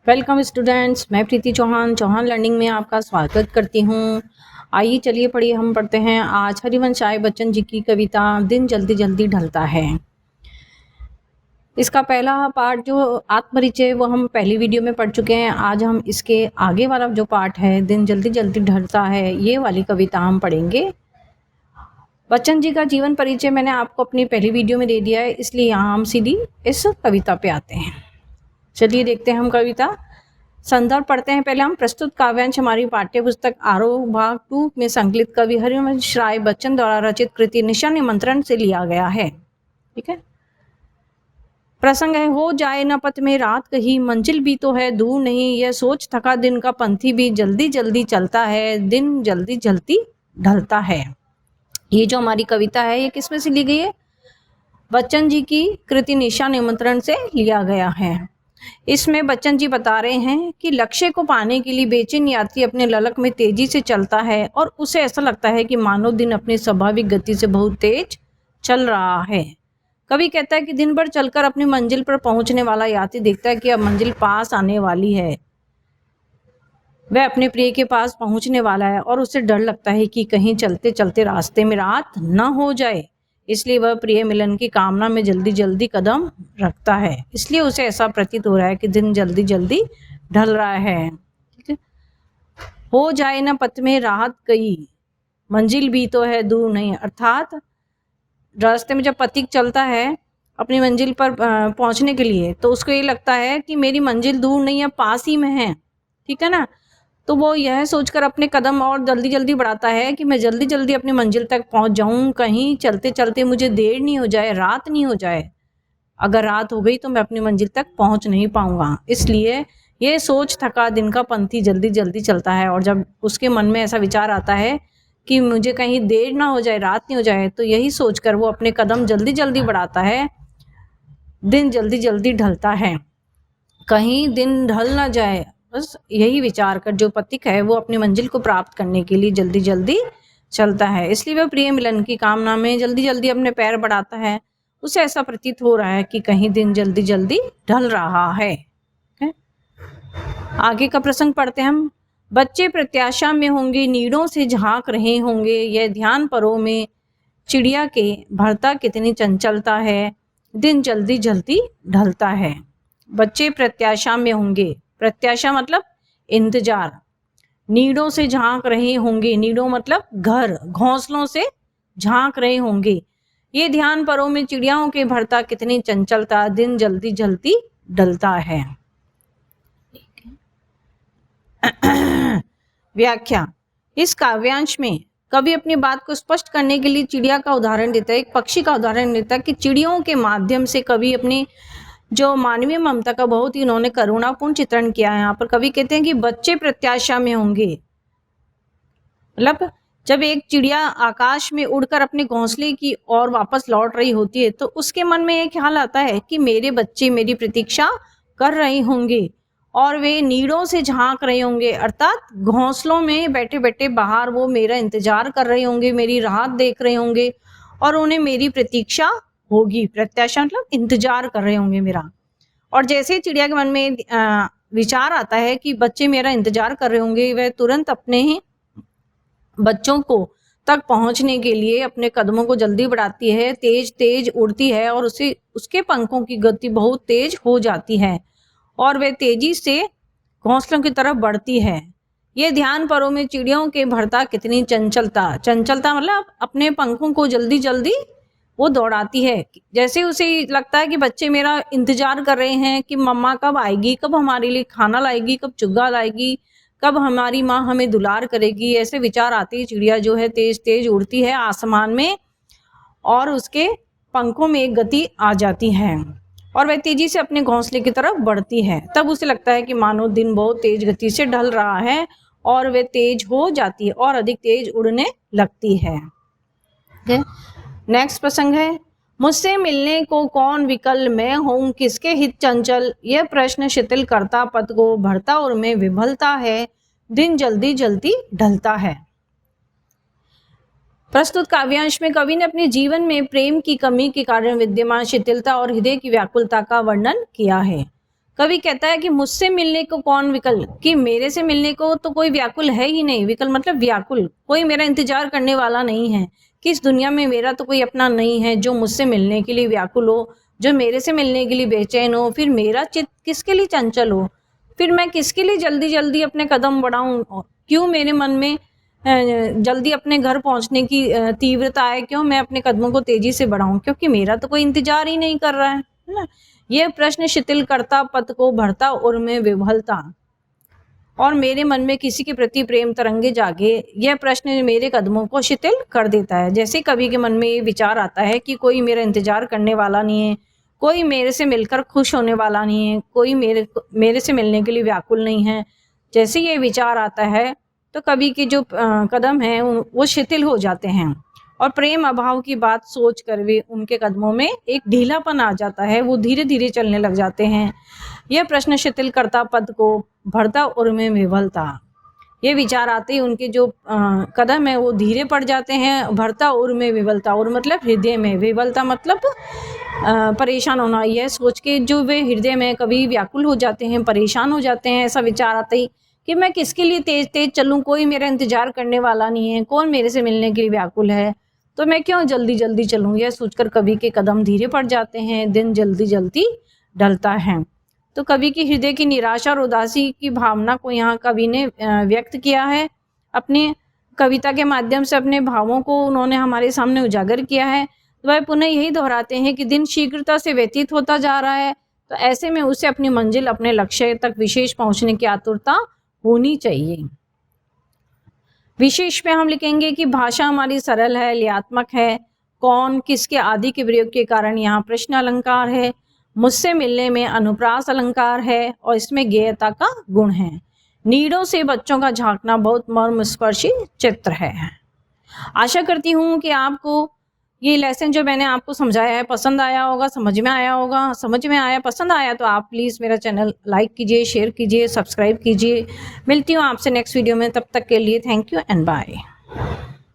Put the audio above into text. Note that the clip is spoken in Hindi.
वेलकम स्टूडेंट्स, मैं प्रीति चौहान लर्निंग में आपका स्वागत करती हूँ। आइए चलिए पढ़िए, हम पढ़ते हैं आज हरिवंश राय बच्चन जी की कविता दिन जल्दी जल्दी ढलता है। इसका पहला पार्ट जो आत्मपरिचय वो हम पहली वीडियो में पढ़ चुके हैं। आज हम इसके आगे वाला जो पार्ट है दिन जल्दी जल्दी ढलता है, ये वाली कविता हम पढ़ेंगे। बच्चन जी का जीवन परिचय मैंने आपको अपनी पहली वीडियो में दे दिया है, इसलिए यहाँ हम सीधी इस कविता पे आते हैं। चलिए देखते हैं हम कविता। संदर्भ पढ़ते हैं पहले हम। प्रस्तुत काव्यांश हमारी पाठ्य पुस्तक आरोह भाग 2 में संकलित कवि हरिवंश राय बच्चन द्वारा रचित कृति निशा निमंत्रण से लिया गया है। ठीक है। प्रसंग है, हो जाए न पथ में रात कहीं, मंजिल भी तो है दूर नहीं, यह सोच थका दिन का पंथी भी जल्दी जल्दी चलता है, दिन जल्दी जल्दी ढलता है। ये जो हमारी कविता है ये किसमें से ली गई है? बच्चन जी की कृति निशा निमंत्रण से लिया गया है। इसमें बच्चन जी बता रहे हैं कि लक्ष्य को पाने के लिए बेचैन यात्री अपने ललक में तेजी से चलता है और उसे ऐसा लगता है कि मानव दिन अपनी स्वाभाविक गति से बहुत तेज चल रहा है। कवि कहता है कि दिन भर चलकर अपनी मंजिल पर पहुंचने वाला यात्री देखता है कि अब मंजिल पास आने वाली है, वह अपने प्रिय के पास पहुंचने वाला है और उसे डर लगता है कि कहीं चलते चलते रास्ते में रात न हो जाए, इसलिए वह प्रिय मिलन की कामना में जल्दी जल्दी कदम रखता है। इसलिए उसे ऐसा प्रतीत हो रहा है कि दिन जल्दी जल्दी ढल रहा है। ठीक है। हो जाए ना पथ में राहत कई, मंजिल भी तो है दूर नहीं। अर्थात रास्ते में जब पथिक चलता है अपनी मंजिल पर पहुंचने के लिए, तो उसको ये लगता है कि मेरी मंजिल दूर नहीं है, पास ही में है। ठीक है ना। तो वो यह सोचकर अपने कदम और जल्दी जल्दी बढ़ाता है कि मैं जल्दी जल्दी अपनी मंजिल तक पहुंच जाऊं, कहीं चलते चलते मुझे देर नहीं हो जाए, रात नहीं हो जाए। अगर रात हो गई तो मैं अपनी मंजिल तक पहुंच नहीं पाऊंगा। इसलिए ये सोच थका दिन का पंथी जल्दी जल्दी चलता है, और जब उसके मन में ऐसा विचार आता है कि मुझे कहीं देर ना हो जाए, रात नहीं हो जाए, तो यही सोचकर वो अपने कदम जल्दी जल्दी बढ़ाता है। दिन जल्दी जल्दी ढलता है, कहीं दिन ढल ना जाए, बस यही विचार कर जो पथिक है वो अपनी मंजिल को प्राप्त करने के लिए जल्दी जल्दी चलता है। इसलिए वह प्रिय मिलन की कामना में जल्दी जल्दी अपने पैर बढ़ाता है। उसे ऐसा प्रतीत हो रहा है कि कहीं दिन जल्दी जल्दी ढल रहा है। आगे का प्रसंग पढ़ते हैं हम। बच्चे प्रत्याशा में होंगे, नीड़ों से झांक रहे होंगे, यह ध्यान परों में चिड़िया के भरता कितनी चंचलता है, दिन जल्दी जल्दी ढलता है। बच्चे प्रत्याशा में होंगे, प्रत्याशा मतलब इंतजार। नीड़ों से झांक रहे होंगे, नीड़ों मतलब घर, घोंसलों से झांक रहे होंगे, ये ध्यान परों में चिड़ियाओं के भरता कितनी चंचलता, दिन जल्दी जल्दी ढलता है। व्याख्या। इस काव्यांश में कवि अपनी बात को स्पष्ट करने के लिए चिड़िया का उदाहरण देता है, एक पक्षी का उदाहरण देता है कि चिड़ियों के माध्यम से कवि अपनी जो मानवीय ममता का बहुत ही उन्होंने करुणापूर्ण चित्रण किया है। यहाँ पर कवि कहते हैं कि बच्चे प्रत्याशा में होंगे, मतलब जब एक चिड़िया आकाश में उड़कर अपने घोंसले की ओर वापस लौट रही होती है तो उसके मन में एक ख्याल आता है कि मेरे बच्चे मेरी प्रतीक्षा कर रहे होंगे और वे नीड़ों से झांक रहे होंगे, अर्थात घोंसलों में बैठे बैठे बाहर वो मेरा इंतजार कर रहे होंगे, मेरी राहत देख रहे होंगे और उन्हें मेरी प्रतीक्षा होगी। प्रत्याशा मतलब इंतजार कर रहे होंगे मेरा। और जैसे ही चिड़िया के मन में विचार आता है कि बच्चे मेरा इंतजार कर रहे होंगे, वह तुरंत अपने ही बच्चों को तक पहुंचने के लिए अपने कदमों को जल्दी बढ़ाती है, तेज तेज उड़ती है और उसके पंखों की गति बहुत तेज हो जाती है और वह तेजी से घोंसलों की तरफ बढ़ती है। ये ध्यान परों में चिड़ियों के भरता कितनी चंचलता, चंचलता मतलब अपने पंखों को जल्दी जल्दी वो दौड़ाती है। जैसे उसे लगता है कि बच्चे मेरा इंतजार कर रहे हैं कि मम्मा कब आएगी, कब हमारे लिए खाना लाएगी, कब चुग्गा लाएगी, कब हमारी माँ हमें दुलार करेगी। ऐसे विचार आते ही चिड़िया जो है तेज तेज उड़ती है आसमान में और उसके पंखों में एक गति आ जाती है और वह तेजी से अपने घोंसले की तरफ बढ़ती है। तब उसे लगता है कि मानो दिन बहुत तेज गति से ढल रहा है और वह तेज हो जाती है और अधिक तेज उड़ने लगती है। नेक्स्ट प्रसंग है, मुझसे मिलने को कौन विकल, मैं हूं किसके हित चंचल, यह प्रश्न शिथिल करता पथ को, भरता और में विभलता है, दिन जल्दी जल्दी ढलता है। प्रस्तुत काव्यांश में कवि ने अपने जीवन में प्रेम की कमी के कारण विद्यमान शिथिलता और हृदय की व्याकुलता का वर्णन किया है। कवि कहता है कि मुझसे मिलने को कौन विकल, कि मेरे से मिलने को तो कोई व्याकुल है ही नहीं। विकल मतलब व्याकुल, कोई मेरा इंतजार करने वाला नहीं है, कि इस दुनिया में मेरा तो कोई अपना नहीं है जो मुझसे मिलने के लिए व्याकुल हो, जो मेरे से मिलने के लिए बेचैन हो। फिर मेरा चित्त किसके लिए चंचल हो, फिर मैं किसके लिए जल्दी जल्दी अपने कदम बढ़ाऊं, क्यों मेरे मन में जल्दी अपने घर पहुंचने की तीव्रता है, क्यों मैं अपने कदमों को तेजी से बढ़ाऊं, क्योंकि मेरा तो कोई इंतजार ही नहीं कर रहा है ना। यह प्रश्न शिथिल करता पद को भरता उर में विह्वलता, और मेरे मन में किसी के प्रति प्रेम तरंगे जागे, यह प्रश्न मेरे कदमों को शिथिल कर देता है। जैसे कवि के मन में ये विचार आता है कि कोई मेरा इंतजार करने वाला नहीं है, कोई मेरे से मिलकर खुश होने वाला नहीं है, कोई मेरे से मिलने के लिए व्याकुल नहीं है। जैसे ये विचार आता है तो कवि के जो कदम हैं वो शिथिल हो जाते हैं, और प्रेम अभाव की बात सोच कर भी उनके कदमों में एक ढीलापन आ जाता है, वो धीरे धीरे चलने लग जाते हैं। यह प्रश्न शिथिल करता पद को भरता उर में विह्वलता, ये विचार आते ही उनके जो कदम है वो धीरे पड़ जाते हैं। भरता उर में विह्वलता, उर मतलब हृदय में, विह्वलता मतलब परेशान होना। यह सोच के जो वे हृदय में कभी व्याकुल हो जाते हैं, परेशान हो जाते हैं। ऐसा विचार आते ही कि मैं किसके लिए तेज तेज चलूं, कोई मेरा इंतजार करने वाला नहीं है, कौन मेरे से मिलने के लिए व्याकुल है, तो मैं क्यों जल्दी जल्दी चलूं। यह सोचकर कवि के कदम धीरे पड़ जाते हैं, दिन जल्दी जल्दी ढलता है। तो कवि की हृदय की निराशा और उदासी की भावना को यहाँ कवि ने व्यक्त किया है। अपनी कविता के माध्यम से अपने भावों को उन्होंने हमारे सामने उजागर किया है। तो वह पुनः यही दोहराते हैं कि दिन शीघ्रता से व्यतीत होता जा रहा है, तो ऐसे में उसे अपनी मंजिल, अपने लक्ष्य तक विशेष पहुंचने की आतुरता होनी चाहिए। विशेष में हम लिखेंगे कि भाषा हमारी सरल है, लयात्मक है। कौन किसके आदि के प्रयोग के कारण यहाँ प्रश्न अलंकार है। मुझसे मिलने में अनुप्रास अलंकार है, और इसमें गेयता का गुण है। नीड़ों से बच्चों का झांकना बहुत मर्मस्पर्शी चित्र है। आशा करती हूँ कि आपको ये लेसन जो मैंने आपको समझाया है पसंद आया होगा, समझ में आया होगा। समझ में आया, पसंद आया तो आप प्लीज़ मेरा चैनल लाइक कीजिए, शेयर कीजिए, सब्सक्राइब कीजिए। मिलती हूँ आपसे नेक्स्ट वीडियो में, तब तक के लिए थैंक यू एंड बाय।